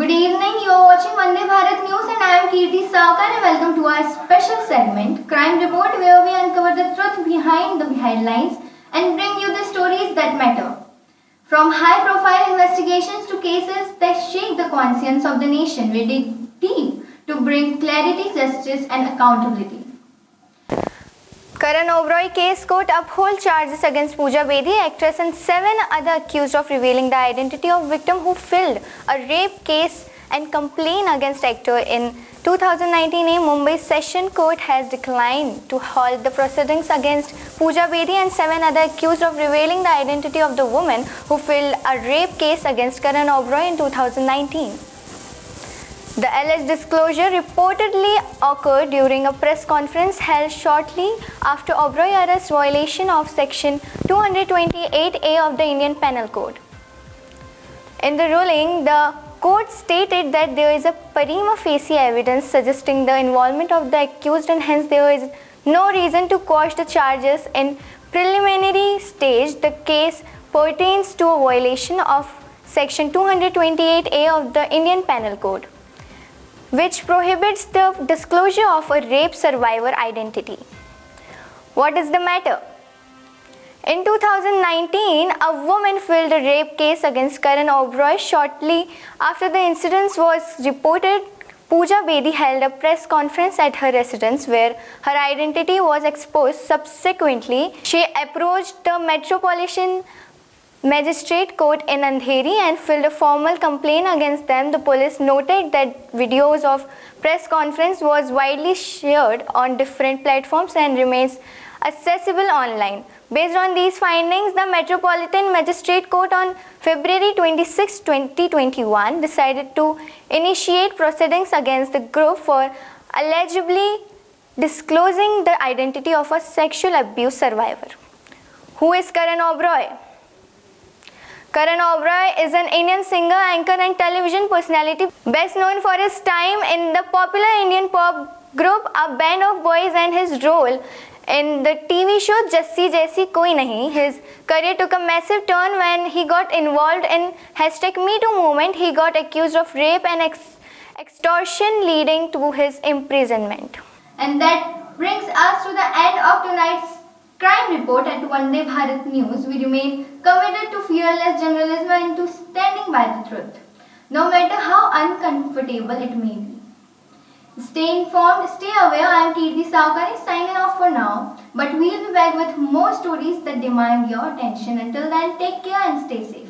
Good evening, you are watching Vande Bharat News and I am Kirti Saukar and welcome to our special segment Crime Report, where we uncover the truth behind the headlines and bring you the stories that matter. From high profile investigations to cases that shake the conscience of the nation, we dig deep to bring clarity, justice and accountability. Karan Oberoi case court uphold charges against Pooja Bedi, actress, and 7 other accused of revealing the identity of victim who filed a rape case and complaint against actor in 2019. A Mumbai Session Court has declined to halt the proceedings against Pooja Bedi and 7 other accused of revealing the identity of the woman who filed a rape case against Karan Oberoi in 2019. The alleged disclosure reportedly occurred during a press conference held shortly after Oberoi arrest, violation of Section 228A of the Indian Penal Code. In the ruling, the court stated that there is a prima facie evidence suggesting the involvement of the accused and hence there is no reason to quash the charges. In preliminary stage, the case pertains to a violation of Section 228A of the Indian Penal Code, which prohibits the disclosure of a rape survivor identity. What is the matter? In 2019, a woman filed a rape case against Karan Oberoi. Shortly after the incident was reported, Pooja Bedi held a press conference at her residence where her identity was exposed. Subsequently, she approached the Metropolitan Magistrate Court in Andheri and filed a formal complaint against them. The police noted that videos of press conference was widely shared on different platforms and remains accessible online. Based on these findings, the Metropolitan Magistrate Court on February 26, 2021 decided to initiate proceedings against the group for allegedly disclosing the identity of a sexual abuse survivor. Who is Karan Oberoi? Karan Oberoi is an Indian singer, anchor and television personality best known for his time in the popular Indian pop group A Band of Boys and his role in the TV show Jassi Jaisi Koi Nahi. His career took a massive turn when he got involved in #MeToo movement. He got accused of rape and extortion, leading to his imprisonment. And that brings us to the end of tonight's Crime Report at Vande Bharat News. We remain committed to fearless journalism and to standing by the truth, no matter how uncomfortable it may be. Stay informed, stay aware. I am Kirti Saukar signing off for now, but we'll be back with more stories that demand your attention. Until then, take care and stay safe.